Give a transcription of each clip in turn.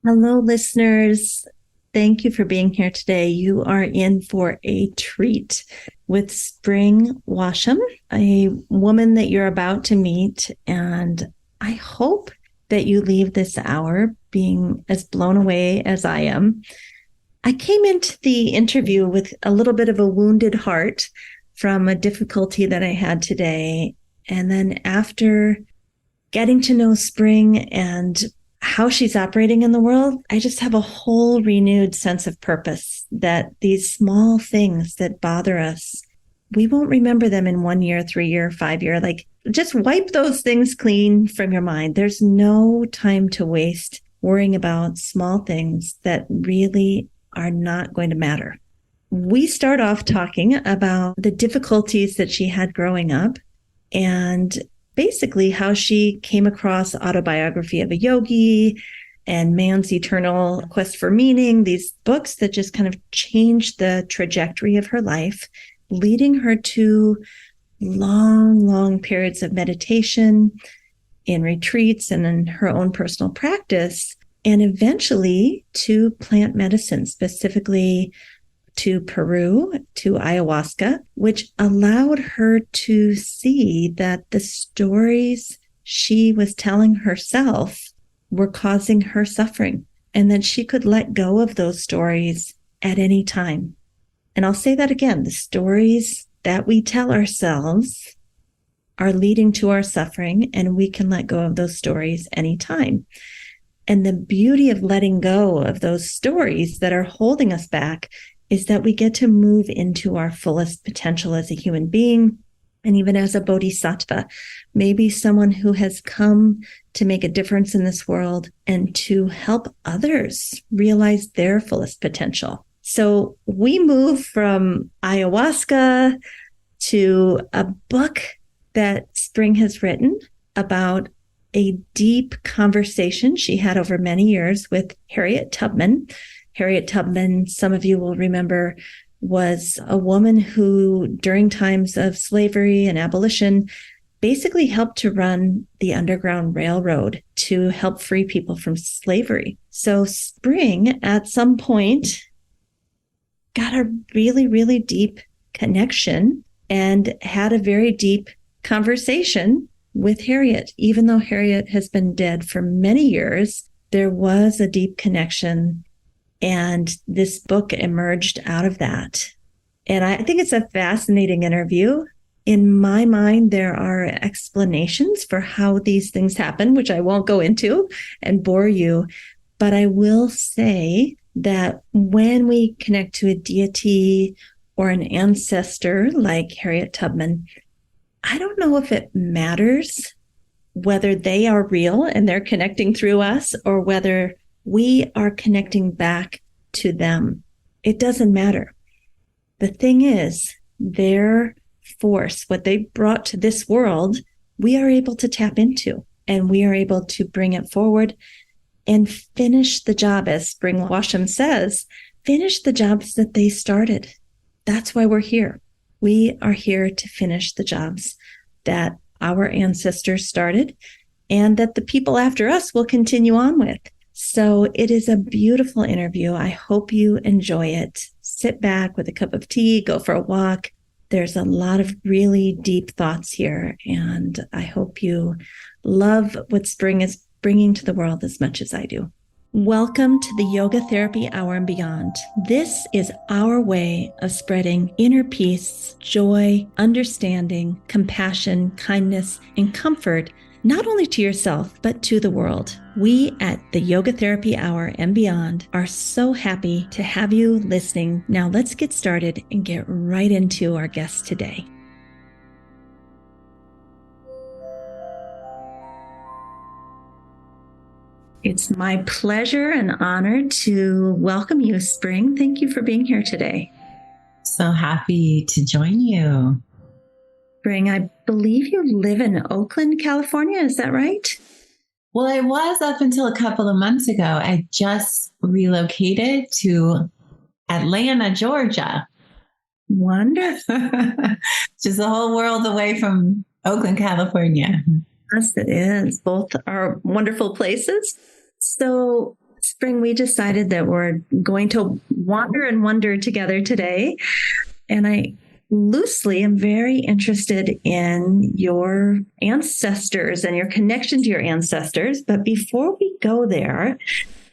Hello, listeners. Thank you for being here today. You are in for a treat with Spring Washam, a woman that you're about to meet. And I hope that you leave this hour being as blown away as I am. I came into the interview with a little bit of a wounded heart from a difficulty that I had today. And then after getting to know Spring and how she's operating in the world, I just have a whole renewed sense of purpose that these small things that bother us, we won't remember them in 1 year, 3 year, 5 year. Like, just wipe those things clean from your mind. There's no time to waste worrying about small things that really are not going to matter. We start off talking about the difficulties that she had growing up and basically how she came across Autobiography of a Yogi and Man's Eternal Quest for Meaning, these books that just kind of changed the trajectory of her life, leading her to long periods of meditation in retreats and in her own personal practice, and eventually to plant medicine, specifically to Peru, to ayahuasca, which allowed her to see that the stories she was telling herself were causing her suffering and that she could let go of those stories at any time. And I'll say that again, the stories that we tell ourselves are leading to our suffering, and we can let go of those stories anytime. And the beauty of letting go of those stories that are holding us back is that we get to move into our fullest potential as a human being and even as a bodhisattva, maybe someone who has come to make a difference in this world and to help others realize their fullest potential. So we move from ayahuasca to a book that Spring has written about a deep conversation she had over many years with Harriet Tubman. Harriet Tubman, some of you will remember, was a woman who, during times of slavery and abolition, basically helped to run the Underground Railroad to help free people from slavery. So Spring, at some point, got a really deep connection and had a very deep conversation with Harriet. Even though Harriet has been dead for many years, there was a deep connection. And this book emerged out of that. And I think it's a fascinating interview. In my mind, there are explanations for how these things happen, which I won't go into and bore you. But I will say that when we connect to a deity or an ancestor like Harriet Tubman, I don't know if it matters whether they are real and they're connecting through us or whether we are connecting back to them. It doesn't matter. The thing is, their force, what they brought to this world, we are able to tap into, and we are able to bring it forward and finish the job, as Spring Washam says, finish the jobs that they started. That's why we're here. We are here to finish the jobs that our ancestors started and that the people after us will continue on with. So it is a beautiful interview. I hope you enjoy it. Sit back with a cup of tea, go for a walk. There's a lot of really deep thoughts here, and I hope you love what Spring is bringing to the world as much as I do. Welcome to the Yoga Therapy Hour and Beyond. This is our way of spreading inner peace, joy, understanding, compassion, kindness, and comfort, not only to yourself, but to the world. We at the Yoga Therapy Hour and Beyond are so happy to have you listening. Now let's get started and get right into our guest today. It's my pleasure and honor to welcome you, Spring. Thank you for being here today. So happy to join you. Spring, I believe you live in Oakland, California. Is that right? Well, I was up until a couple of months ago. I just relocated to Atlanta, Georgia. Wonderful. Just a whole world away from Oakland, California. Yes, it is. Both are wonderful places. So Spring, we decided that we're going to wander and wonder together today. And I loosely am very interested in your ancestors and your connection to your ancestors. But before we go there,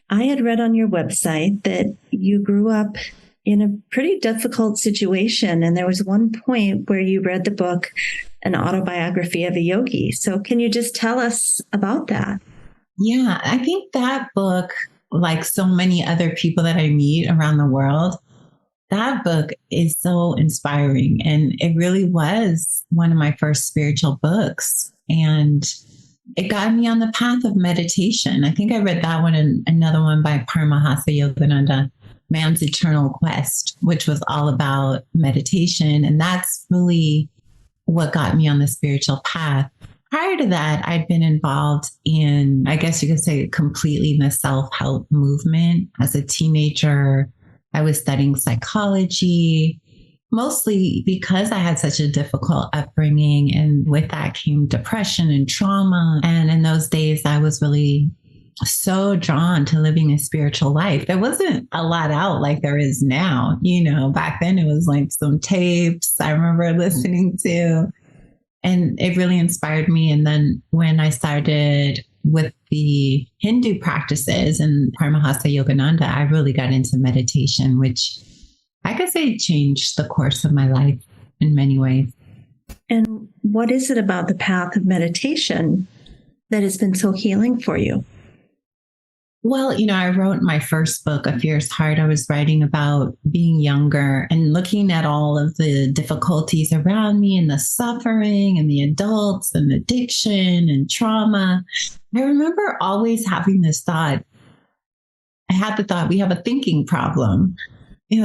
I had read on your website that you grew up in a pretty difficult situation. And there was one point where you read the book, An Autobiography of a Yogi. So can you just tell us about that? Yeah, I think that book, like so many other people that I meet around the world, that book is so inspiring. And it really was one of my first spiritual books. And it got me on the path of meditation. I think I read that one and another one by Paramahansa Yogananda, Man's Eternal Quest, which was all about meditation. And that's really what got me on the spiritual path. Prior to that, I'd been involved in, I guess you could say, completely in the self-help movement. As a teenager, I was studying psychology, mostly because I had such a difficult upbringing. And with that came depression and trauma. And in those days, I was really so drawn to living a spiritual life. There wasn't a lot out like there is now. Back then it was like some tapes I remember listening to. And it really inspired me. And then when I started with the Hindu practices and Paramahansa Yogananda, I really got into meditation, which I could say changed the course of my life in many ways. And what is it about the path of meditation that has been so healing for you? Well, I wrote my first book, A Fierce Heart. I was writing about being younger and looking at all of the difficulties around me and the suffering and the adults and addiction and trauma. I remember always having this thought. I had the thought, we have a thinking problem.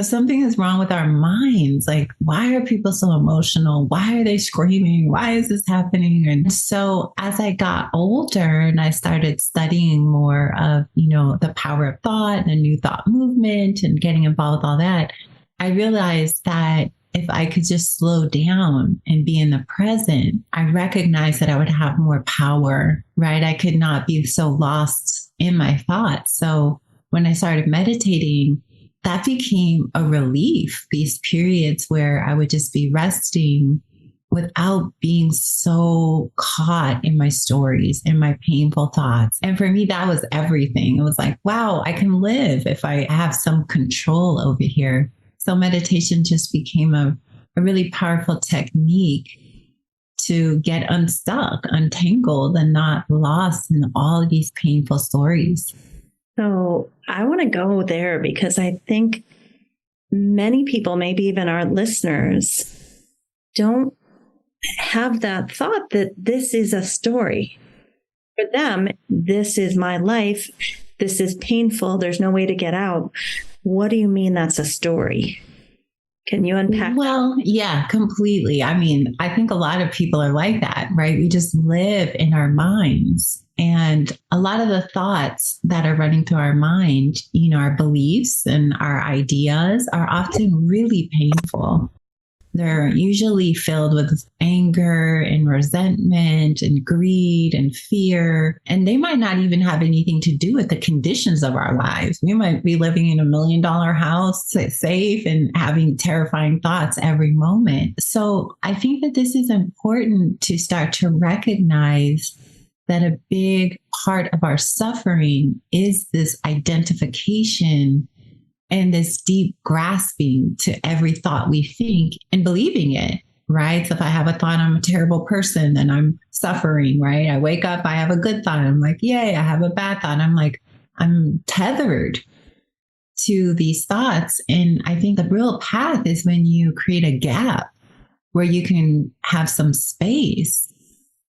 Something is wrong with our minds. Like, why are people so emotional? Why are they screaming? Why is this happening? And so as I got older and I started studying more of, the power of thought and the new thought movement and getting involved with all that, I realized that if I could just slow down and be in the present, I recognized that I would have more power, right? I could not be so lost in my thoughts. So when I started meditating, that became a relief, these periods where I would just be resting without being so caught in my stories and my painful thoughts. And for me, that was everything. It was like, wow, I can live if I have some control over here. So meditation just became a really powerful technique to get unstuck, untangled, and not lost in all of these painful stories. So I want to go there because I think many people, maybe even our listeners, don't have that thought that this is a story. For them, this is my life. This is painful. There's no way to get out. What do you mean that's a story? Can you unpack? Well, yeah, completely. I mean, I think a lot of people are like that, right? We just live in our minds. And a lot of the thoughts that are running through our mind, our beliefs and our ideas are often really painful. They're usually filled with anger and resentment and greed and fear. And they might not even have anything to do with the conditions of our lives. We might be living in $1 million house, safe, and having terrifying thoughts every moment. So I think that this is important to start to recognize that a big part of our suffering is this identification and this deep grasping to every thought we think and believing it, right? So if I have a thought I'm a terrible person, then I'm suffering, right? I wake up, I have a good thought. I'm like, yay, I have a bad thought. I'm tethered to these thoughts. And I think the real path is when you create a gap where you can have some space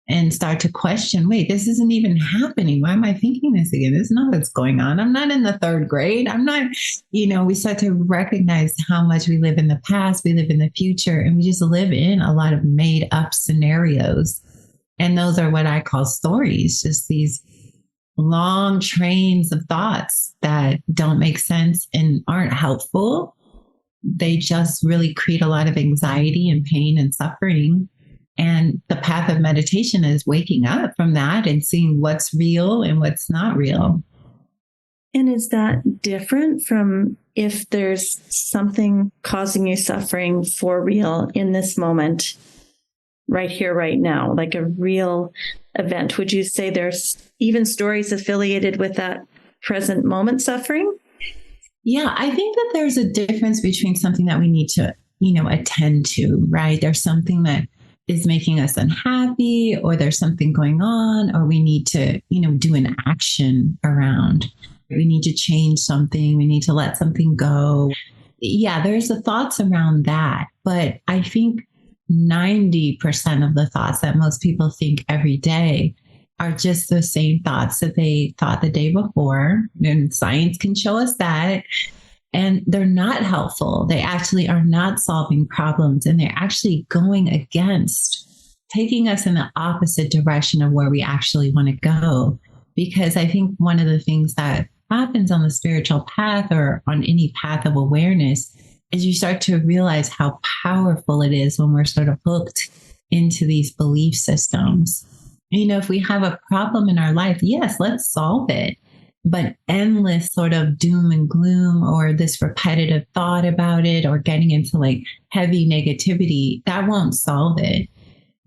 and start to question, wait, this isn't even happening. Why am I thinking this again? This is not what's going on. I'm not in the third grade. I'm not, we start to recognize how much we live in the past, we live in the future, and we just live in a lot of made up scenarios. And those are what I call stories, just these long trains of thoughts that don't make sense and aren't helpful. They just really create a lot of anxiety and pain and suffering. And the path of meditation is waking up from that and seeing what's real and what's not real. And is that different from if there's something causing you suffering for real in this moment, right here, right now, like a real event? Would you say there's even stories affiliated with that present moment suffering? Yeah, I think that there's a difference between something that we need to, attend to, right? There's something that is making us unhappy, or there's something going on, or we need to, do an action around. We need to change something. We need to let something go. Yeah, there's the thoughts around that. But I think 90% of the thoughts that most people think every day are just the same thoughts that they thought the day before. And science can show us that. And they're not helpful. They actually are not solving problems. And they're actually going against, taking us in the opposite direction of where we actually want to go. Because I think one of the things that happens on the spiritual path or on any path of awareness is you start to realize how powerful it is when we're sort of hooked into these belief systems. If we have a problem in our life, yes, let's solve it. But endless sort of doom and gloom, or this repetitive thought about it, or getting into like heavy negativity, that won't solve it.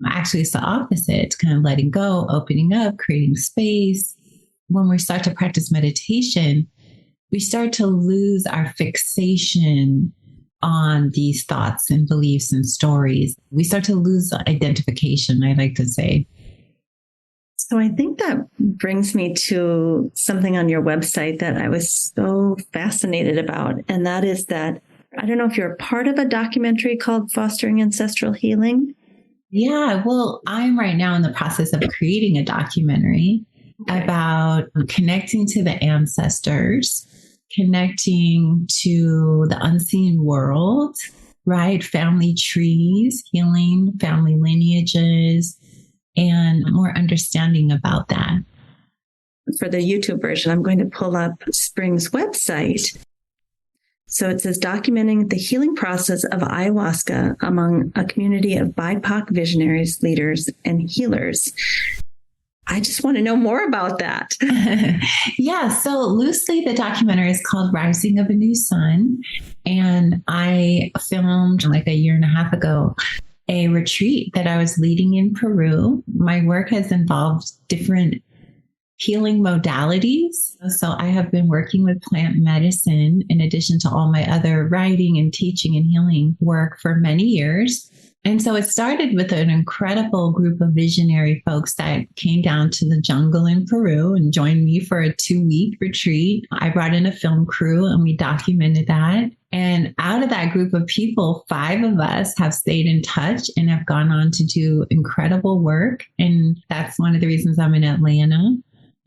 Actually, it's the opposite. It's kind of letting go, opening up, creating space. When we start to practice meditation, we start to lose our fixation on these thoughts and beliefs and stories. We start to lose identification, I like to say. So I think that brings me to something on your website that I was so fascinated about. And that is that, I don't know if you're a part of a documentary called Fostering Ancestral Healing. Yeah, well, I'm right now in the process of creating a documentary about connecting to the ancestors, connecting to the unseen world, right? Family trees, healing family lineages, and more understanding about that. For the YouTube version, I'm going to pull up Spring's website. So it says, documenting the healing process of ayahuasca among a community of BIPOC visionaries, leaders, and healers. I just want to know more about that. Yeah. So loosely, the documentary is called Rising of a New Sun. And I filmed like a year and a half ago a retreat that I was leading in Peru. My work has involved different healing modalities. So I have been working with plant medicine in addition to all my other writing and teaching and healing work for many years. And so it started with an incredible group of visionary folks that came down to the jungle in Peru and joined me for a 2-week retreat. I brought in a film crew and we documented that. And out of that group of people, 5 of us have stayed in touch and have gone on to do incredible work. And that's one of the reasons I'm in Atlanta.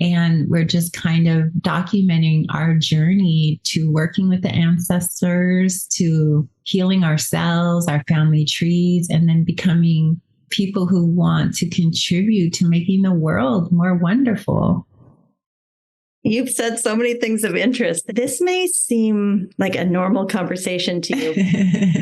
And we're just kind of documenting our journey to working with the ancestors, to healing ourselves, our family trees, and then becoming people who want to contribute to making the world more wonderful. You've said so many things of interest. This may seem like a normal conversation to you.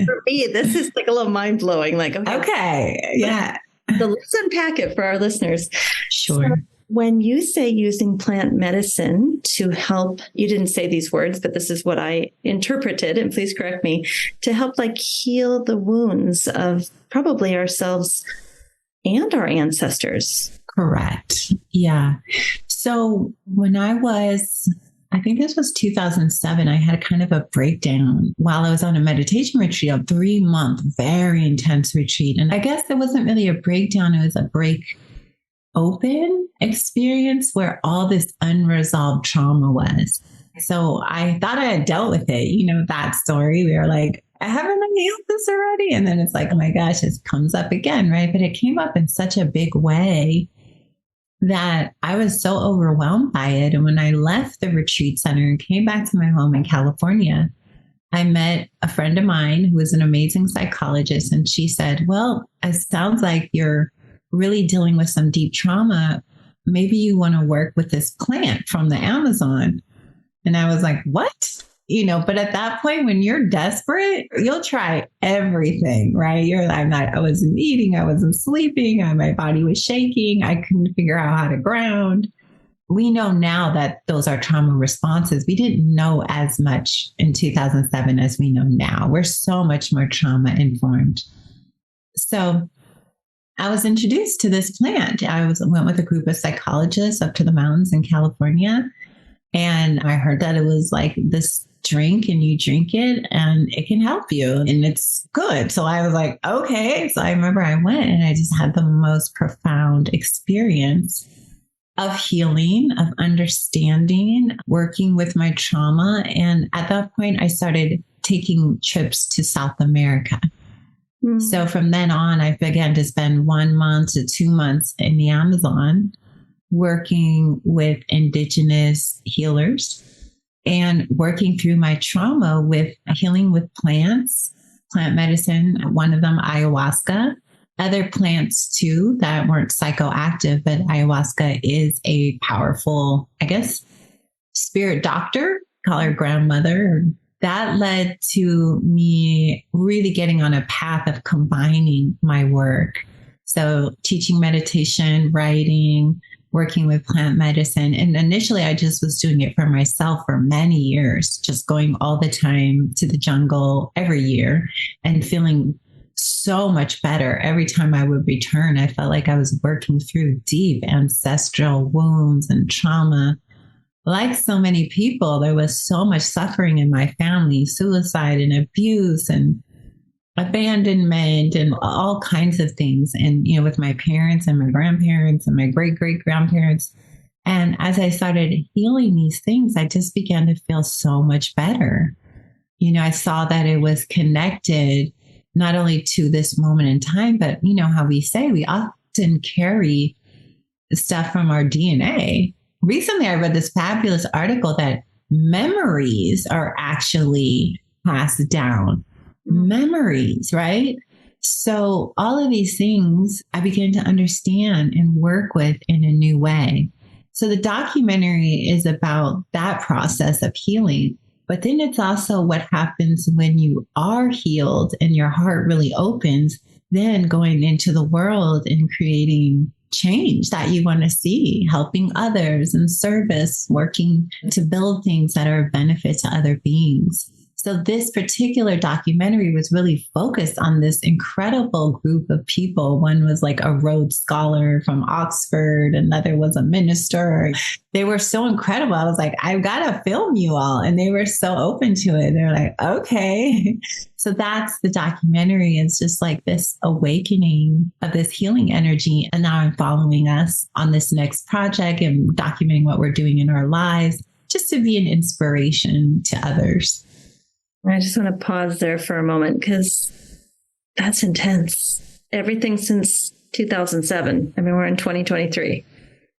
For me, this is like a little mind-blowing. Like, okay. Yeah. So let's unpack it for our listeners. Sure. So when you say using plant medicine to help, you didn't say these words, but this is what I interpreted, and please correct me, to help like heal the wounds of probably ourselves and our ancestors. Correct. Yeah. So when I think this was 2007, I had kind of a breakdown while I was on a meditation retreat, a 3-month, very intense retreat. And I guess it wasn't really a breakdown. It was a break open experience where all this unresolved trauma was. So I thought I had dealt with it, that story. We were like, haven't I healed this already? And then it's like, oh my gosh, it comes up again, right? But it came up in such a big way that I was so overwhelmed by it. And when I left the retreat center and came back to my home in California, I met a friend of mine who was an amazing psychologist. And she said, well, it sounds like you're really dealing with some deep trauma. Maybe you want to work with this plant from the Amazon. And I was like, what? But at that point, when you're desperate, you'll try everything, right? I wasn't eating, I wasn't sleeping, my body was shaking. I couldn't figure out how to ground. we know now that those are trauma responses. We didn't know as much in 2007 as we know now. We're so much more trauma informed. So I was introduced to this plant. Went with a group of psychologists up to the mountains in California. And I heard that it was like this drink and you drink it and it can help you and it's good. So I was like, okay. So I remember I went and I just had the most profound experience of healing, of understanding, working with my trauma. And at that point, I started taking trips to South America. Mm. So from then on, I began to spend 1 month to 2 months in the Amazon working with Indigenous healers and working through my trauma with healing with plants, plant medicine, one of them ayahuasca, other plants too that weren't psychoactive, but ayahuasca is a powerful, I guess, spirit doctor, call her grandmother. That led to me really getting on a path of combining my work. So teaching meditation, writing, working with plant medicine. And initially, I just was doing it for myself for many years, just going all the time to the jungle every year and feeling so much better. Every time I would return, I felt like I was working through deep ancestral wounds and trauma. Like so many people, there was so much suffering in my family, suicide and abuse and abandonment and all kinds of things. And, with my parents and my grandparents and my great grandparents. And as I started healing these things, I just began to feel so much better. I saw that it was connected not only to this moment in time, but how we say we often carry stuff from our DNA. Recently, I read this fabulous article that memories are actually passed down. Memories, right? So all of these things I began to understand and work with in a new way. So the documentary is about that process of healing, but then it's also what happens when you are healed and your heart really opens, then going into the world and creating change that you want to see, helping others and service, working to build things that are a benefit to other beings. So this particular documentary was really focused on this incredible group of people. One was like a Rhodes Scholar from Oxford. Another was a minister. They were so incredible. I was like, I've got to film you all. And they were so open to it. They're like, okay. So that's the documentary. It's just like this awakening of this healing energy. And now I'm following us on this next project and documenting what we're doing in our lives, just to be an inspiration to others. I just want to pause there for a moment because that's intense. Everything since 2007. I mean, we're in 2023.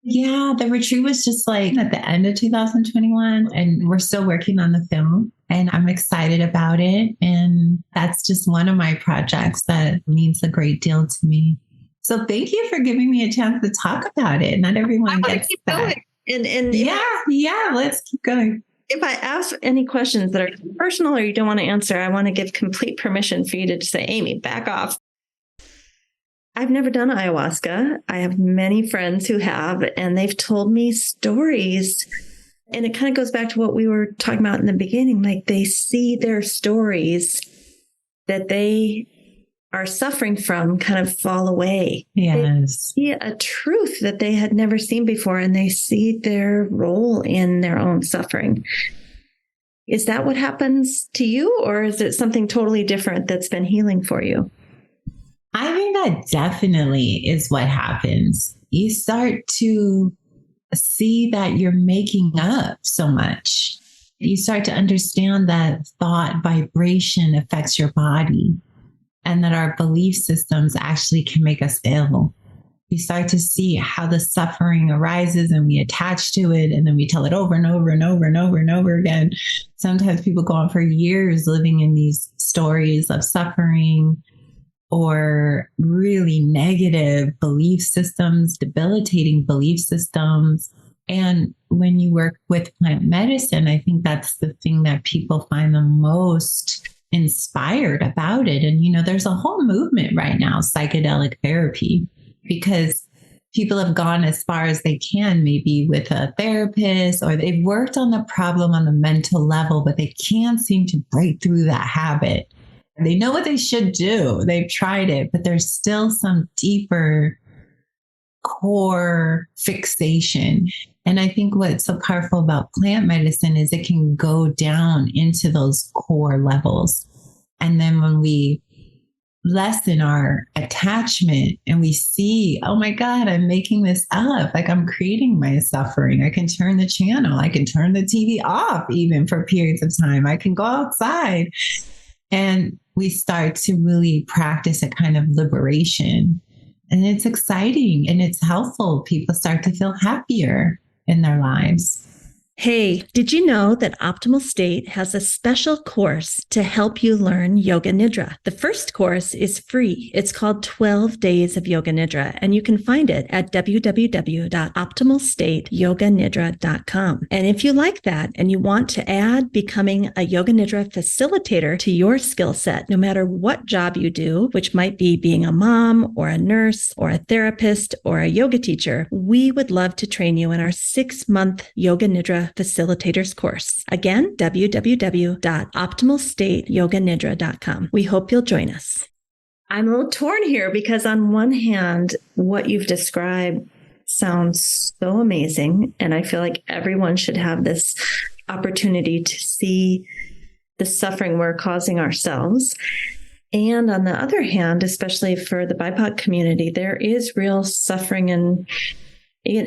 Yeah, the retreat was just like at the end of 2021 and we're still working on the film and I'm excited about it. And that's just one of my projects that means a great deal to me. So thank you for giving me a chance to talk about it. Not everyone gets that. And yeah, let's keep going. If I ask any questions that are personal or you don't want to answer, I want to give complete permission for you to just say, Amy, back off. I've never done ayahuasca. I have many friends who have, and they've told me stories. And it kind of goes back to what we were talking about in the beginning. Like they see their stories that they are suffering from kind of fall away. Yes. They see a truth that they had never seen before, and they see their role in their own suffering. Is that what happens to you, or is it something totally different that's been healing for you? I think that definitely is what happens. You start to see that you're making up so much. You start to understand that thought vibration affects your body. And that our belief systems actually can make us ill. You start to see how the suffering arises and we attach to it and then we tell it over and over and over and over and over again. Sometimes people go on for years living in these stories of suffering or really negative belief systems, debilitating belief systems. And when you work with plant medicine, I think that's the thing that people find the most inspired about it. And, there's a whole movement right now, psychedelic therapy, because people have gone as far as they can, maybe with a therapist, or they've worked on the problem on the mental level, but they can't seem to break through that habit. They know what they should do. They've tried it, but there's still some deeper core fixation. And I think what's so powerful about plant medicine is it can go down into those core levels. And then when we lessen our attachment and we see, oh my God, I'm making this up. Like I'm creating my suffering. I can turn the channel. I can turn the TV off even for periods of time. I can go outside. And we start to really practice a kind of liberation. And it's exciting and it's helpful. People start to feel happier in their lives. Hey, did you know that Optimal State has a special course to help you learn Yoga Nidra? The first course is free. It's called 12 Days of Yoga Nidra, and you can find it at www.optimalstateyoganidra.com. And if you like that and you want to add becoming a Yoga Nidra facilitator to your skill set, no matter what job you do, which might be being a mom or a nurse or a therapist or a yoga teacher, we would love to train you in our 6-month Yoga Nidra Facilitators course. Again, www.optimalstateyoganidra.com. We hope you'll join us. I'm a little torn here because on one hand, what you've described sounds so amazing. And I feel like everyone should have this opportunity to see the suffering we're causing ourselves. And on the other hand, especially for the BIPOC community, there is real suffering and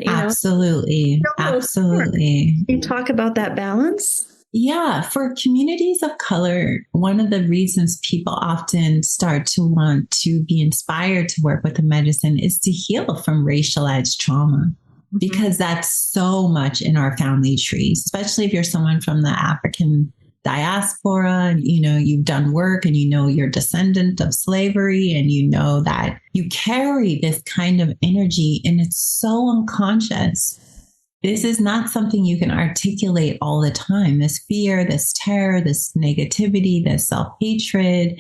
absolutely. Absolutely. Can you talk about that balance? Yeah. For communities of color, one of the reasons people often start to want to be inspired to work with the medicine is to heal from racialized trauma, because that's so much in our family trees, especially if you're someone from the African diaspora, and you've done work and you're a descendant of slavery, and that you carry this kind of energy and it's so unconscious. This is not something you can articulate all the time. This fear, this terror, this negativity, this self-hatred,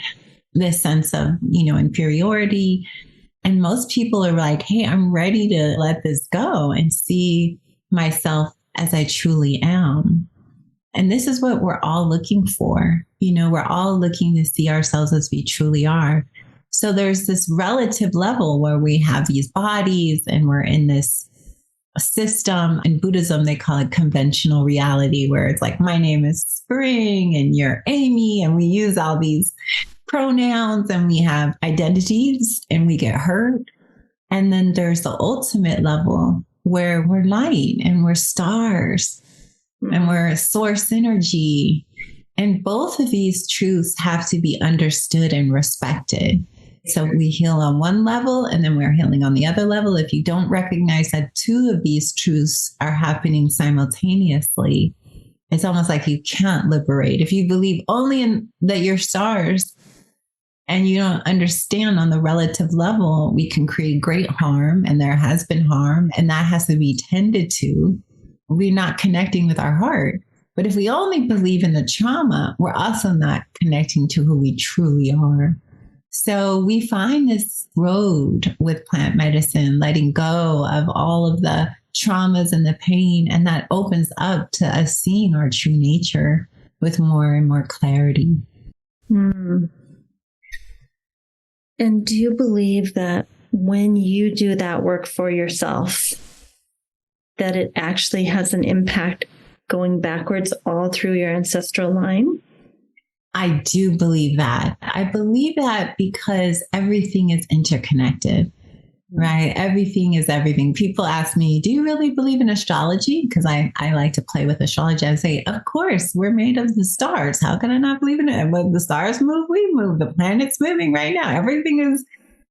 this sense of, inferiority. And most people are like, hey, I'm ready to let this go and see myself as I truly am. And this is what we're all looking for. We're all looking to see ourselves as we truly are. So there's this relative level where we have these bodies and we're in this system. In Buddhism, they call it conventional reality, where it's like, my name is Spring and you're Amy. And we use all these pronouns and we have identities and we get hurt. And then there's the ultimate level where we're light and we're stars. And we're a source energy. And both of these truths have to be understood and respected. So we heal on one level and then we're healing on the other level. If you don't recognize that two of these truths are happening simultaneously, it's almost like you can't liberate. If you believe only in that you're stars and you don't understand on the relative level, we can create great harm. And there has been harm, and that has to be tended to. We're not connecting with our heart. But if we only believe in the trauma, we're also not connecting to who we truly are. So we find this road with plant medicine, letting go of all of the traumas and the pain, and that opens up to us seeing our true nature with more and more clarity. And do you believe that when you do that work for yourself, that it actually has an impact going backwards all through your ancestral line? I do believe that. I believe that because everything is interconnected, right? Everything is everything. People ask me, do you really believe in astrology? Because I like to play with astrology. I say, of course, we're made of the stars. How can I not believe in it? When the stars move, we move. The planet's moving right now. Everything is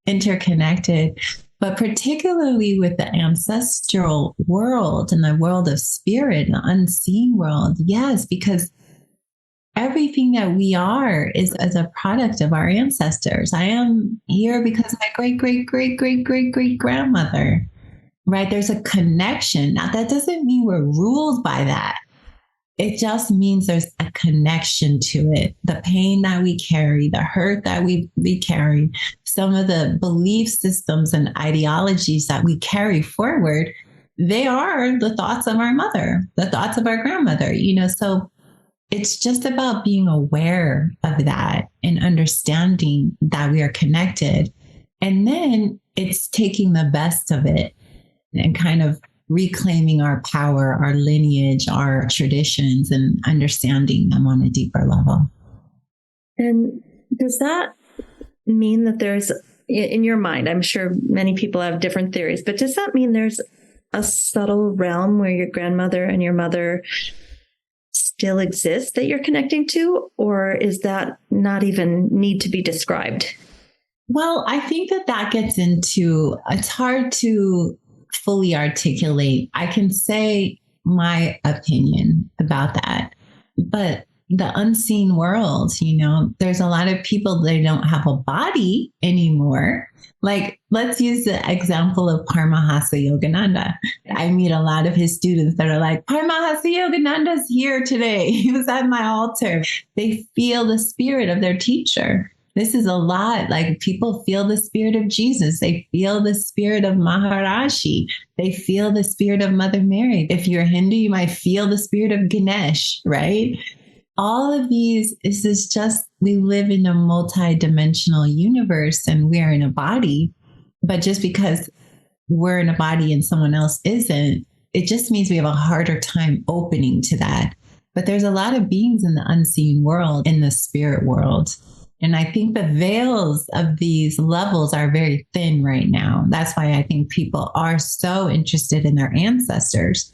interconnected. But particularly with the ancestral world and the world of spirit, the unseen world, yes, because everything that we are is as a product of our ancestors. I am here because my great grandmother, right? There's a connection. Now, that doesn't mean we're ruled by that. It just means there's a connection to it. The pain that we carry, the hurt that we carry, some of the belief systems and ideologies that we carry forward, they are the thoughts of our mother, the thoughts of our grandmother, so it's just about being aware of that and understanding that we are connected. And then it's taking the best of it and kind of reclaiming our power, our lineage, our traditions, and understanding them on a deeper level. And does that mean that there's, in your mind, I'm sure many people have different theories, but does that mean there's a subtle realm where your grandmother and your mother still exist that you're connecting to, or is that not even need to be described? Well, I think that gets into, it's hard to fully articulate. I can say my opinion about that, but the unseen world, there's a lot of people, they don't have a body anymore. Like, let's use the example of Paramahansa Yogananda. I meet a lot of his students that are like, Paramahansa Yogananda's here today. He was at my altar. They feel the spirit of their teacher. This is a lot. Like, people feel the spirit of Jesus. They feel the spirit of Maharaji. They feel the spirit of Mother Mary. If you're Hindu, you might feel the spirit of Ganesh, right? All of these, this is just, we live in a multi-dimensional universe and we are in a body. But just because we're in a body and someone else isn't, it just means we have a harder time opening to that. But there's a lot of beings in the unseen world, in the spirit world. And I think the veils of these levels are very thin right now. That's why I think people are so interested in their ancestors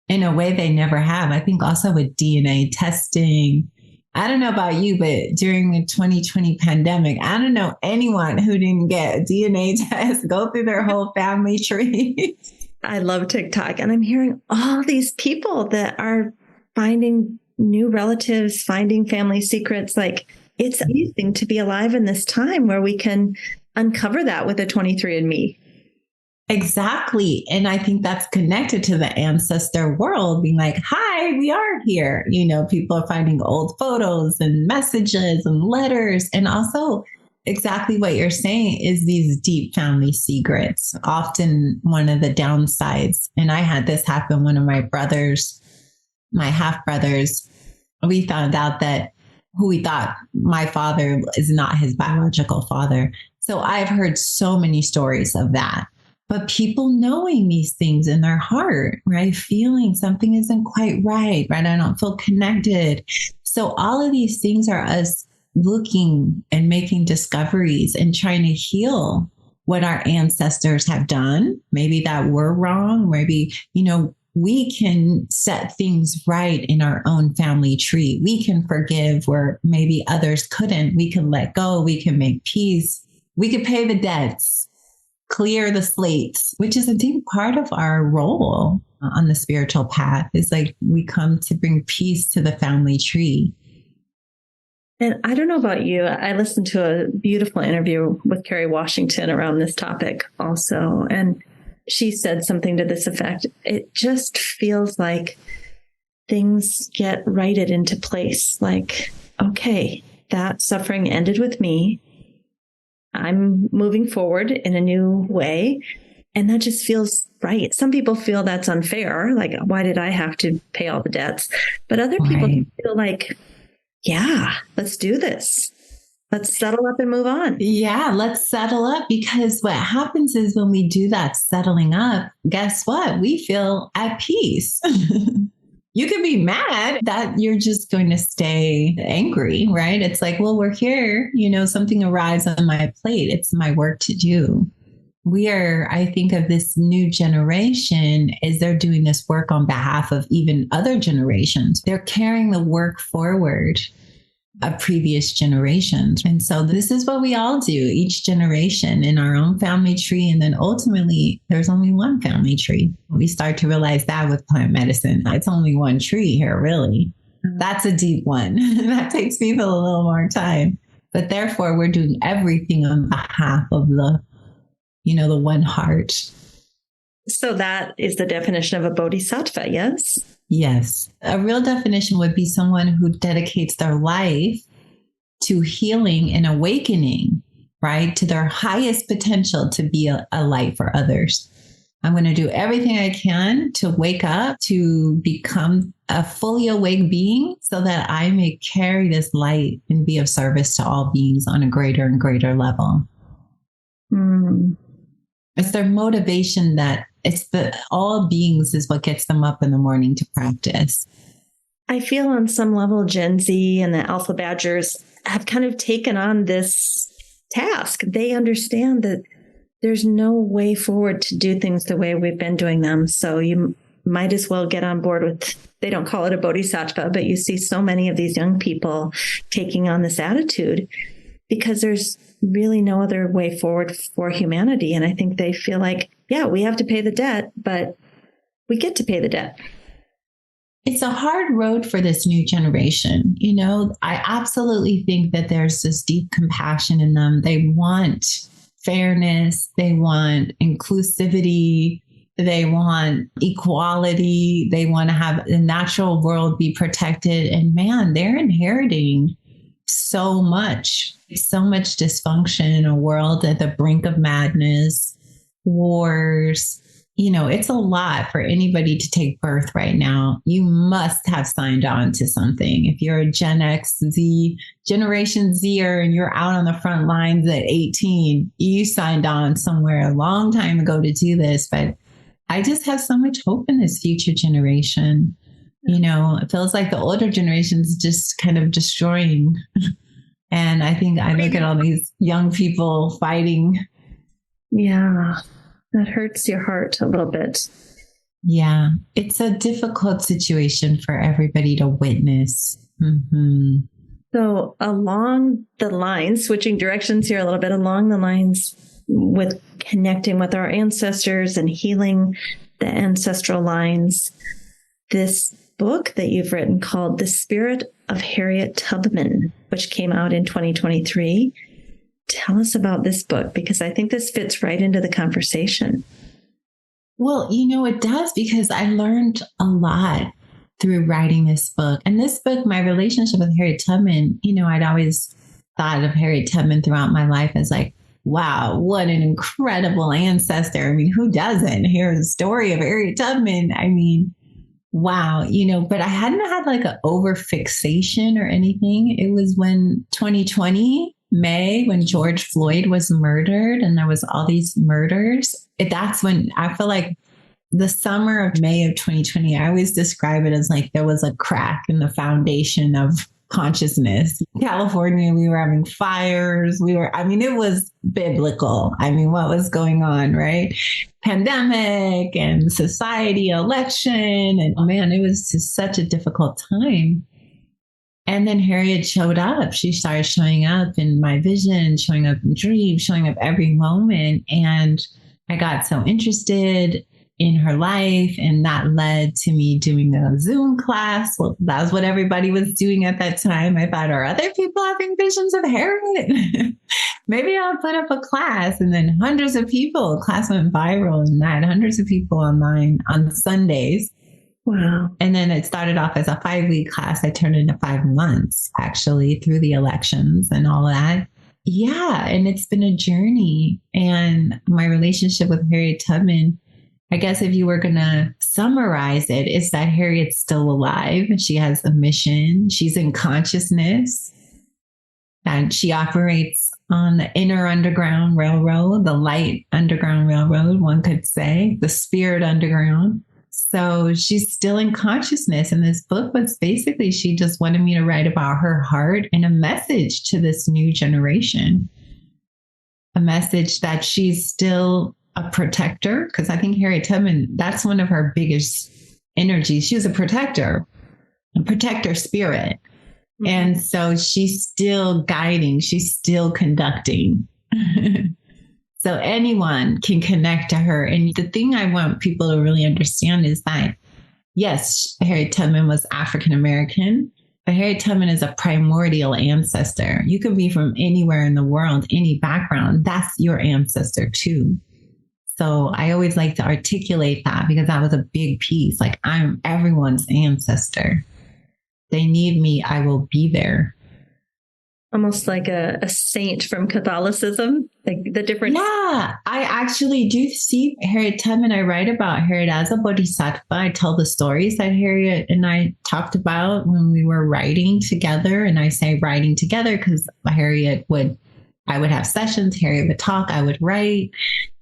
in a way they never have. I think also with DNA testing. I don't know about you, but during the 2020 pandemic, I don't know anyone who didn't get a DNA test, go through their whole family tree. I love TikTok, and I'm hearing all these people that are finding new relatives, finding family secrets. Like, it's amazing to be alive in this time where we can uncover that with a 23andMe. Exactly. And I think that's connected to the ancestor world, being like, hi, we are here. People are finding old photos and messages and letters. And also exactly what you're saying is these deep family secrets, often one of the downsides. And I had this happen. One of my brothers, my half brothers, we found out that who we thought my father is not his biological father. So I've heard so many stories of that. But people knowing these things in their heart, right? Feeling something isn't quite right? I don't feel connected. So all of these things are us looking and making discoveries and trying to heal what our ancestors have done. Maybe that we're wrong. Maybe, we can set things right in our own family tree. We can forgive where maybe others couldn't. We can let go. We can make peace. We can pay the debts, clear the slates, which is a deep part of our role on the spiritual path. It's like we come to bring peace to the family tree. And I don't know about you, I listened to a beautiful interview with Kerry Washington around this topic also. And she said something to this effect. It just feels like things get righted into place. Like, okay, that suffering ended with me. I'm moving forward in a new way. And that just feels right. Some people feel that's unfair. Like, why did I have to pay all the debts? But other people feel like, yeah, let's do this. Let's settle up and move on. Yeah, let's settle up, because what happens is when we do that settling up, guess what? We feel at peace. You can be mad that you're just going to stay angry, right? It's like, well, we're here, something arrives on my plate. It's my work to do. I think of this new generation as they're doing this work on behalf of even other generations. They're carrying the work forward of previous generations. And so this is what we all do, each generation in our own family tree. And then ultimately, there's only one family tree. We start to realize that with plant medicine. It's only one tree here, really. That's a deep one. That takes people a little more time. But therefore, we're doing everything on behalf of the one heart. So that is the definition of a bodhisattva, yes? Yes. A real definition would be someone who dedicates their life to healing and awakening, right? To their highest potential to be a light for others. I'm going to do everything I can to wake up, to become a fully awake being so that I may carry this light and be of service to all beings on a greater and greater level. Mm. It's their motivation that all beings is what gets them up in the morning to practice. I feel on some level, Gen Z and the Alpha Badgers have kind of taken on this task. They understand that there's no way forward to do things the way we've been doing them. So you might as well get on board with, they don't call it a bodhisattva, but you see so many of these young people taking on this attitude because there's really no other way forward for humanity. And I think they feel like, yeah, we have to pay the debt, but we get to pay the debt. It's a hard road for this new generation. You know, I absolutely think that there's this deep compassion in them. They want fairness. They want inclusivity. They want equality. They want to have the natural world be protected. And man, they're inheriting so much dysfunction in a world at the brink of madness, wars. You know, it's a lot for anybody to take birth right now. You must have signed on to something. If you're a Gen X, Z, Generation Zer, and you're out on the front lines at 18, you signed on somewhere a long time ago to do this. But I just have so much hope in this future generation. You know, it feels like the older generation's just kind of destroying. And I think I look at all these young people fighting. Yeah. That hurts your heart a little bit. Yeah, it's a difficult situation for everybody to witness. Mm-hmm. So along the lines, switching directions here a little bit, along the lines with connecting with our ancestors and healing the ancestral lines, this book that you've written called The Spirit of Harriet Tubman, which came out in 2023. Tell us about this book, because I think this fits right into the conversation. Well, you know, it does, because I learned a lot through writing this book. And this book, my relationship with Harriet Tubman, you know, I'd always thought of Harriet Tubman throughout my life as like, wow, what an incredible ancestor. I mean, who doesn't hear the story of Harriet Tubman? I mean, wow, you know, but I hadn't had like an over fixation or anything. It was when 2020, May, when George Floyd was murdered and there was all these murders. That's when I feel like the summer of May of 2020, I always describe it as like there was a crack in the foundation of consciousness. In California, we were having fires. It was biblical. I mean, what was going on, right? Pandemic and society, election. And man, it was just such a difficult time. And then Harriet showed up. She started showing up in my vision, showing up in dreams, showing up every moment. And I got so interested in her life. And that led to me doing a Zoom class. Well, that was what everybody was doing at that time. I thought, are other people having visions of Harriet? Maybe I'll put up a class. And then hundreds of people, class went viral, and I had hundreds of people online on Sundays. Wow. And then it started off as a 5-week class. I turned into 5 months, actually, through the elections and all that. Yeah. And it's been a journey. And my relationship with Harriet Tubman, I guess if you were going to summarize it, is that Harriet's still alive. She has a mission. She's in consciousness. And she operates on the inner Underground Railroad, the light Underground Railroad, one could say, the spirit underground. So she's still in consciousness. And this book was basically, she just wanted me to write about her heart and a message to this new generation. A message that she's still a protector, because I think Harriet Tubman, that's one of her biggest energies. She was a protector spirit. Mm-hmm. And so she's still guiding, she's still conducting. So anyone can connect to her. And the thing I want people to really understand is that, yes, Harriet Tubman was African American, but Harriet Tubman is a primordial ancestor. You can be from anywhere in the world, any background. That's your ancestor too. So I always like to articulate that because that was a big piece. Like, I'm everyone's ancestor. They need me, I will be there. Almost like a saint from Catholicism, like the different. Yeah, I actually do see Harriet Tubman. I write about Harriet as a bodhisattva. I tell the stories that Harriet and I talked about when we were writing together. And I say writing together because I would have sessions, Harriet would talk, I would write.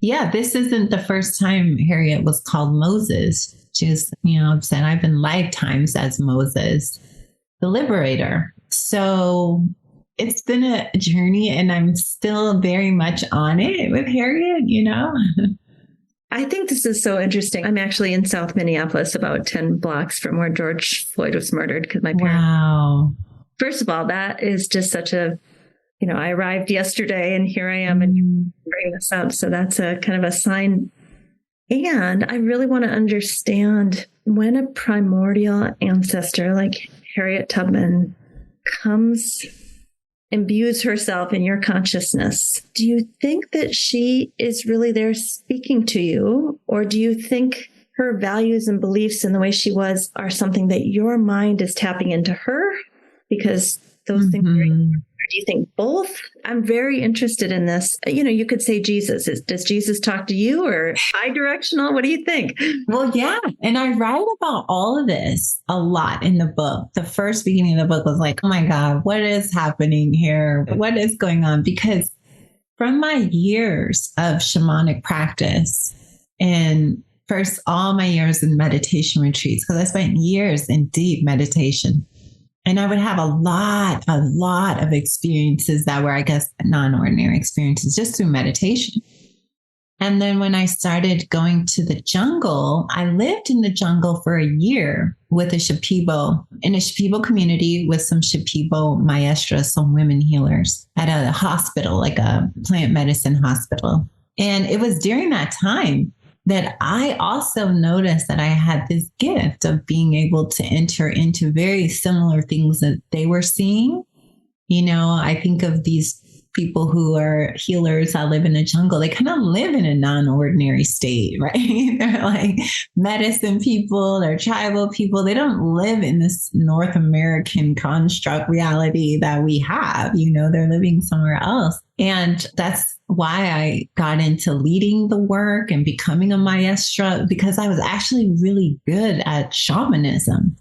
Yeah, this isn't the first time Harriet was called Moses. She's, said I've been lifetimes as Moses, the liberator. So it's been a journey and I'm still very much on it with Harriet, I think this is so interesting. I'm actually in South Minneapolis, about 10 blocks from where George Floyd was murdered because my parents. Wow. First of all, that is just such a, I arrived yesterday and here I am and you bring this up. So that's a kind of a sign. And I really want to understand when a primordial ancestor like Harriet Tubman imbues herself in your consciousness. Do you think that she is really there speaking to you? Or do you think her values and beliefs and the way she was are something that your mind is tapping into her? Because those things are, do you think both? I'm very interested in this. You could say Jesus. Does Jesus talk to you or bi-directional? What do you think? Well, yeah. And I write about all of this a lot in the book. The first beginning of the book was like, oh my God, what is happening here? What is going on? Because from my years of shamanic practice and first all my years in meditation retreats, because I spent years in deep meditation. And I would have a lot of experiences that were, I guess, non-ordinary experiences just through meditation. And then when I started going to the jungle, I lived in the jungle for a year with a Shipibo, in a Shipibo community with some Shipibo maestras, some women healers at a hospital, like a plant medicine hospital. And it was during that time that I also noticed that I had this gift of being able to enter into very similar things that they were seeing. I think of these people who are healers that live in the jungle. They kind of live in a non-ordinary state, right? They're like medicine people, they're tribal people. They don't live in this North American construct reality that we have. They're living somewhere else. And that's why I got into leading the work and becoming a maestra, because I was actually really good at shamanism.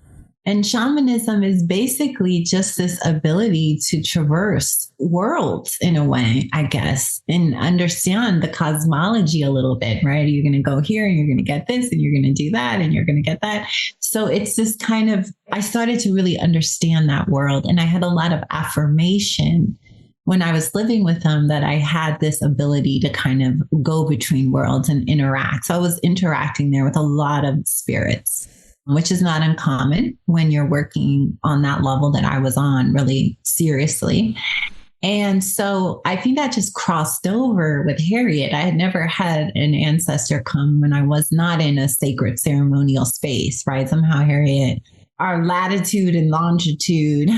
And shamanism is basically just this ability to traverse worlds in a way, I guess, and understand the cosmology a little bit, right? You're going to go here and you're going to get this and you're going to do that and you're going to get that. So it's this kind of, I started to really understand that world. And I had a lot of affirmation when I was living with them that I had this ability to kind of go between worlds and interact. So I was interacting there with a lot of spirits, which is not uncommon when you're working on that level that I was on really seriously. And so I think that just crossed over with Harriet. I had never had an ancestor come when I was not in a sacred ceremonial space, right? Somehow Harriet, our latitude and longitude,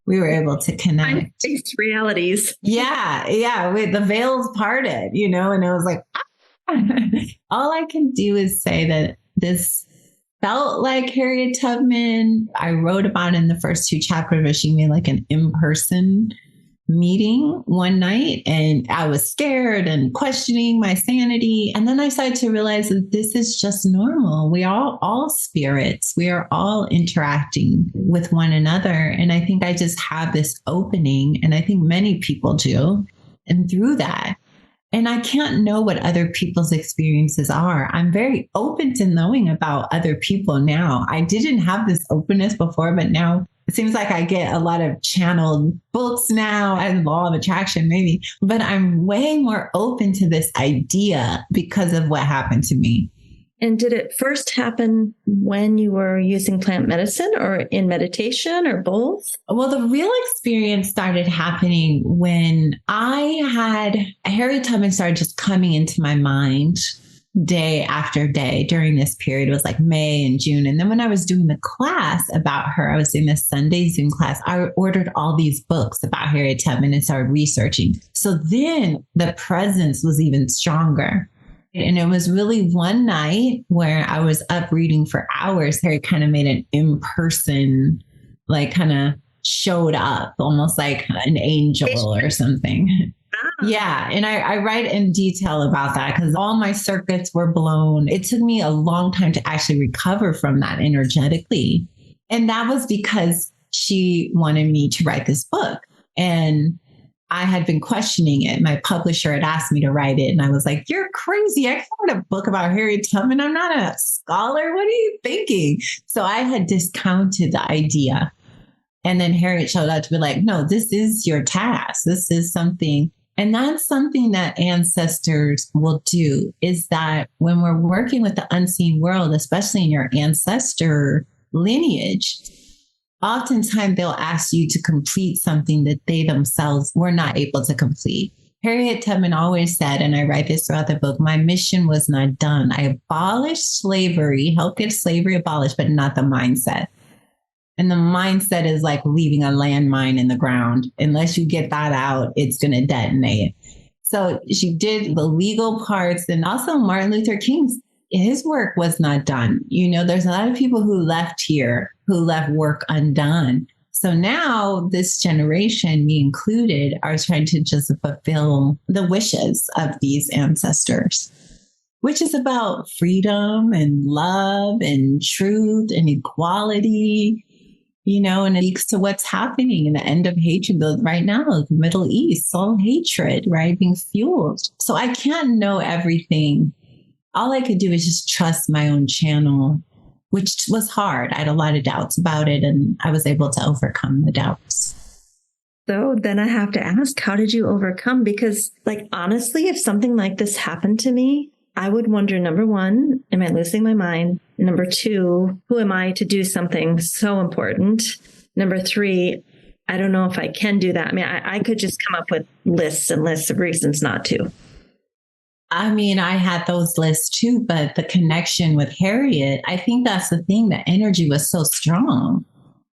we were able to connect. Time-based realities. Yeah. With the veils parted, and it was like, all I can do is say that this felt like Harriet Tubman. I wrote about in the first 2 chapters where she made like an in-person meeting one night and I was scared and questioning my sanity. And then I started to realize that this is just normal. We are all spirits. We are all interacting with one another. And I think I just have this opening, and I think many people do. And through that, and I can't know what other people's experiences are. I'm very open to knowing about other people now. I didn't have this openness before, but now it seems like I get a lot of channeled books now and law of attraction, maybe, but I'm way more open to this idea because of what happened to me. And did it first happen when you were using plant medicine or in meditation or both? Well, the real experience started happening when Harriet Tubman started just coming into my mind day after day during this period. It was like May and June. And then when I was doing the class about her, I was doing this Sunday Zoom class, I ordered all these books about Harriet Tubman and started researching. So then the presence was even stronger. And it was really one night where I was up reading for hours. Harry kind of made an in-person, like kind of showed up almost like an angel or something. Yeah. And I write in detail about that because all my circuits were blown. It took me a long time to actually recover from that energetically. And that was because she wanted me to write this book. And I had been questioning it. My publisher had asked me to write it. And I was like, you're crazy. I can't write a book about Harriet Tubman. I'm not a scholar. What are you thinking? So I had discounted the idea. And then Harriet showed up to be like, no, this is your task. This is something. And that's something that ancestors will do, is that when we're working with the unseen world, especially in your ancestor lineage, oftentimes they'll ask you to complete something that they themselves were not able to complete. Harriet Tubman always said, and I write this throughout the book, my mission was not done. I abolished slavery, helped get slavery abolished, but not the mindset. And the mindset is like leaving a landmine in the ground. Unless you get that out, it's going to detonate. So she did the legal parts. And also Martin Luther King's, his work was not done. You know, there's a lot of people who left here, who left work undone. So now this generation, me included, are trying to just fulfill the wishes of these ancestors, which is about freedom and love and truth and equality. You know, and it speaks to what's happening in the end of hatred right now, the Middle East, all hatred, right, being fueled. So I can't know everything. All I could do is just trust my own channel, which was hard. I had a lot of doubts about it, and I was able to overcome the doubts. So then I have to ask, how did you overcome? Because, like, honestly, if something like this happened to me, I would wonder, number one, am I losing my mind? Number two, who am I to do something so important? Number three, I don't know if I can do that. I mean, I could just come up with lists and lists of reasons not to. I mean, I had those lists too, but the connection with Harriet, I think that's the thing. The energy was so strong.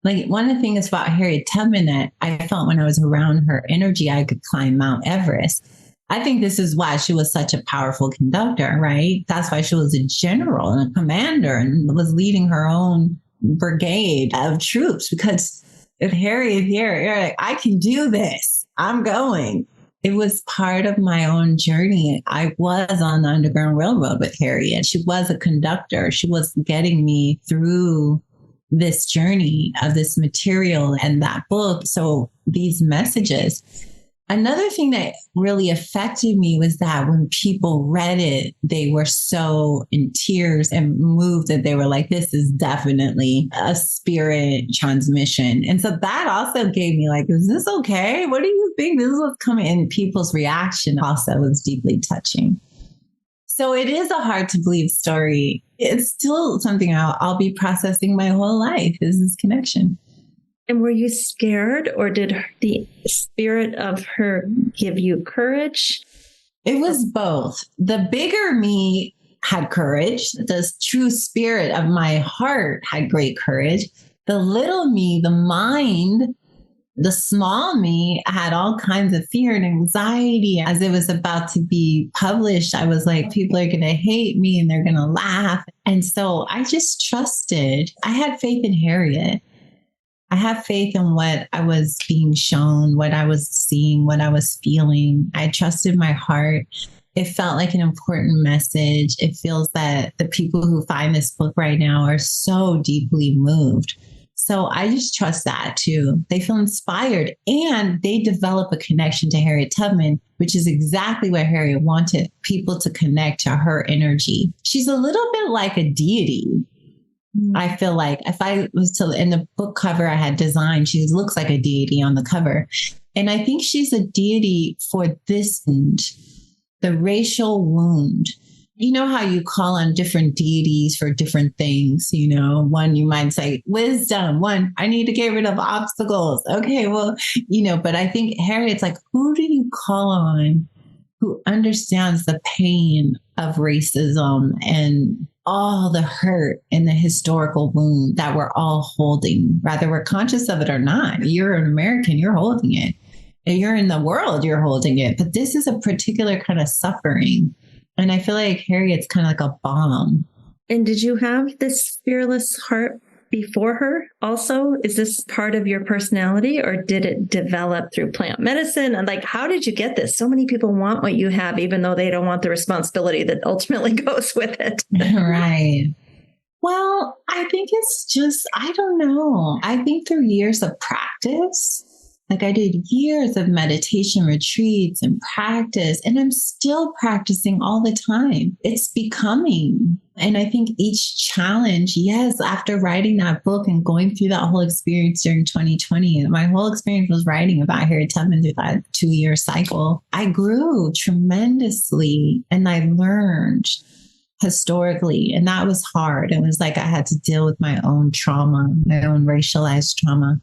Like, one of the things about Harriet Tubman that I felt when I was around her energy, I could climb Mount Everest. I think this is why she was such a powerful conductor, right? That's why she was a general and a commander and was leading her own brigade of troops. Because if Harriet here, you're like, I can do this. I'm going. It was part of my own journey. I was on the Underground Railroad with Harriet. She was a conductor. She was getting me through this journey of this material and that book. So these messages. Another thing that really affected me was that when people read it, they were so in tears and moved that they were like, this is definitely a spirit transmission. And so that also gave me like, is this okay? What do you think? This is what's coming. And people's reaction also was deeply touching. So it is a hard to believe story. It's still something I'll be processing my whole life, is this connection. And were you scared, or did the spirit of her give you courage? It was both. The bigger me had courage. The true spirit of my heart had great courage. The little me, the mind, the small me had all kinds of fear and anxiety. As it was about to be published, I was like, people are going to hate me and they're going to laugh. And so I just trusted. I had faith in Harriet. I have faith in what I was being shown, what I was seeing, what I was feeling. I trusted my heart. It felt like an important message. It feels that the people who find this book right now are so deeply moved. So I just trust that too. They feel inspired and they develop a connection to Harriet Tubman, which is exactly what Harriet wanted people to connect to her energy. She's a little bit like a deity. I feel like if I was to, in the book cover I had designed, she looks like a deity on the cover. And I think she's a deity for this wound, the racial wound. You know how you call on different deities for different things, you know, one you might say wisdom, one, I need to get rid of obstacles. Okay, well, you know, but I think Harriet's like, who do you call on who understands the pain of racism and all the hurt and the historical wound that we're all holding, whether we're conscious of it or not. You're an American, you're holding it. And you're in the world, you're holding it. But this is a particular kind of suffering And I feel like Harriet's kind of like a bomb. And did you have this fearless heart before her also? Is this part of your personality, or did it develop through plant medicine? And like, how did you get this? So many people want what you have, even though they don't want the responsibility that ultimately goes with it. Right. Well, I think it's just, I don't know. I think through years of practice, like I did years of meditation retreats and practice, and I'm still practicing all the time. It's becoming. And I think each challenge, yes, after writing that book and going through that whole experience during 2020, and my whole experience was writing about Harriet Tubman through that 2-year cycle, I grew tremendously and I learned historically. And that was hard. It was like I had to deal with my own trauma, my own racialized trauma.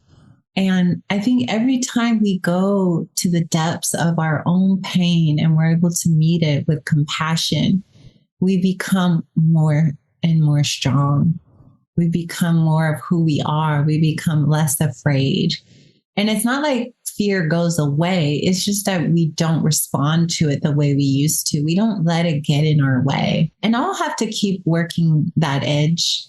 And I think every time we go to the depths of our own pain and we're able to meet it with compassion, we become more and more strong. We become more of who we are. We become less afraid. And it's not like fear goes away. It's just that we don't respond to it the way we used to. We don't let it get in our way. And I'll have to keep working that edge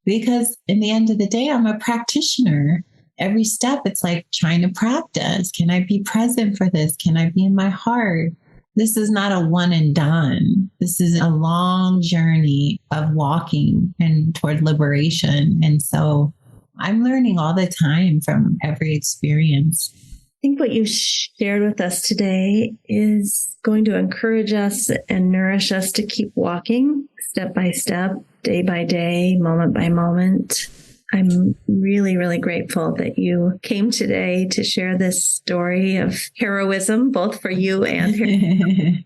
because in the end of the day, I'm a practitioner. Every step, it's like trying to practice. Can I be present for this? Can I be in my heart? This is not a one and done. This is a long journey of walking and toward liberation. And so I'm learning all the time from every experience. I think what you shared with us today is going to encourage us and nourish us to keep walking step by step, day by day, moment by moment. I'm really, really grateful that you came today to share this story of heroism, both for you and Harriet.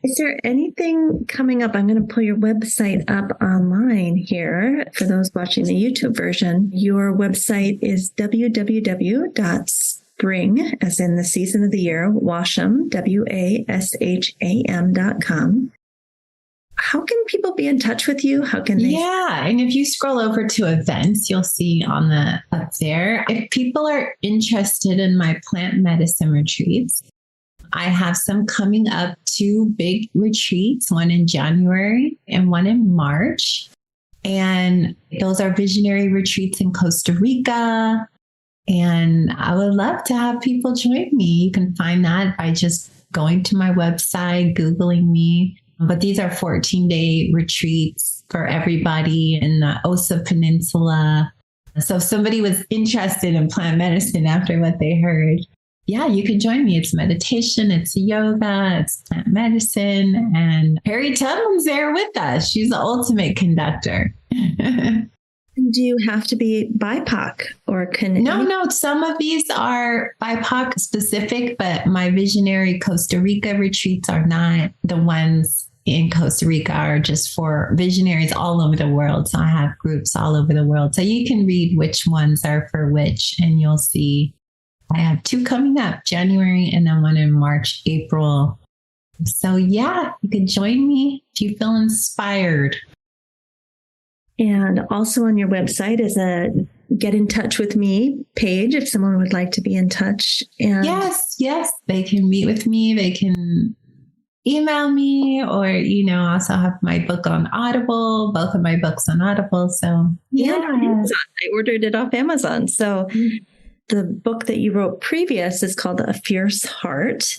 Is there anything coming up? I'm going to pull your website up online here for those watching the YouTube version. Your website is www.spring, as in the season of the year, Washam, WASHAM.com. How can people be in touch with you? How can they? Yeah. And if you scroll over to events, you'll see on the up there. If people are interested in my plant medicine retreats, I have some coming up, 2 big retreats, one in January and one in March. And those are visionary retreats in Costa Rica. And I would love to have people join me. You can find that by just going to my website, Googling me. But these are 14-day retreats for everybody in the Osa Peninsula. So if somebody was interested in plant medicine after what they heard, yeah, you can join me. It's meditation, it's yoga, it's plant medicine. And Harriet Tubman's there with us. She's the ultimate conductor. Do you have to be BIPOC or can? No. Some of these are BIPOC specific, but my visionary Costa Rica retreats are not. The ones in Costa Rica are just for visionaries all over the world. So I have groups all over the world. So you can read which ones are for which, and you'll see I have 2 coming up, January and then one in March, April. So yeah, you can join me if you feel inspired. And also on your website is a get in touch with me page if someone would like to be in touch. And yes, they can meet with me. They can email me, or, I also have my book on Audible, both of my books on Audible. So yeah, I ordered it off Amazon. So the book that you wrote previous is called A Fierce Heart.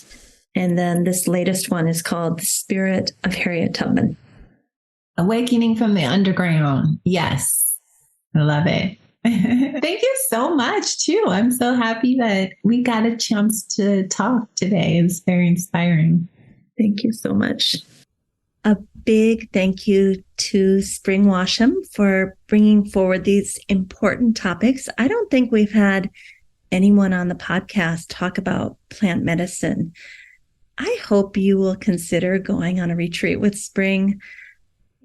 And then this latest one is called The Spirit of Harriet Tubman. Awakening from the Underground. Yes. I love it. Thank you so much too. I'm so happy that we got a chance to talk today. It's very inspiring. Thank you so much. A big thank you to Spring Washam for bringing forward these important topics. I don't think we've had anyone on the podcast talk about plant medicine. I hope you will consider going on a retreat with Spring.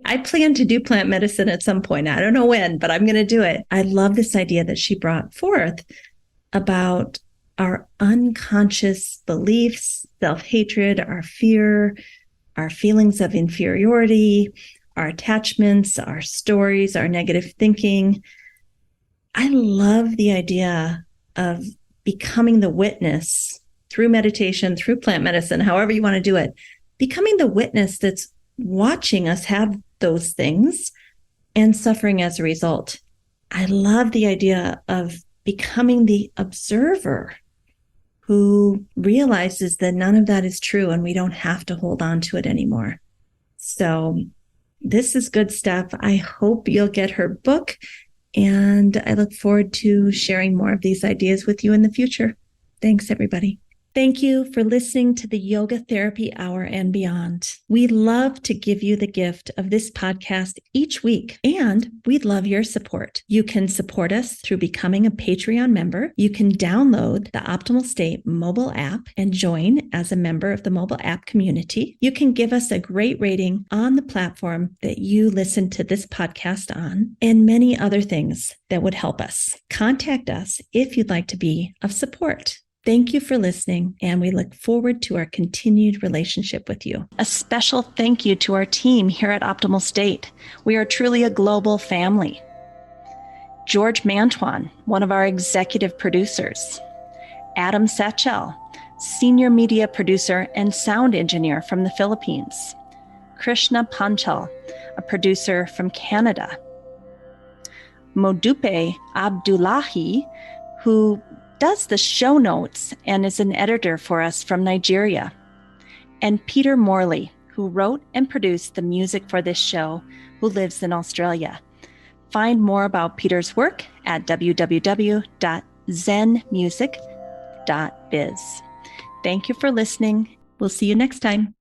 I plan to do plant medicine at some point. I don't know when, but I'm going to do it. I love this idea that she brought forth about our unconscious beliefs, self-hatred, our fear, our feelings of inferiority, our attachments, our stories, our negative thinking. I love the idea of becoming the witness through meditation, through plant medicine, however you want to do it, becoming the witness that's watching us have those things and suffering as a result. I love the idea of becoming the observer who realizes that none of that is true and we don't have to hold on to it anymore. So this is good stuff. I hope you'll get her book, and I look forward to sharing more of these ideas with you in the future. Thanks, everybody. Thank you for listening to the Yoga Therapy Hour and beyond. We love to give you the gift of this podcast each week, and we'd love your support. You can support us through becoming a Patreon member. You can download the Optimal State mobile app and join as a member of the mobile app community. You can give us a great rating on the platform that you listen to this podcast on, and many other things that would help us. Contact us if you'd like to be of support. Thank you for listening, and we look forward to our continued relationship with you. A special thank you to our team here at Optimal State. We are truly a global family. George Mantuan, one of our executive producers. Adam Satchel, senior media producer and sound engineer from the Philippines. Krishna Panchal, a producer from Canada. Modupe Abdullahi, who does the show notes and is an editor for us from Nigeria. And Peter Morley, who wrote and produced the music for this show, who lives in Australia. Find more about Peter's work at www.zenmusic.biz. Thank you for listening. We'll see you next time.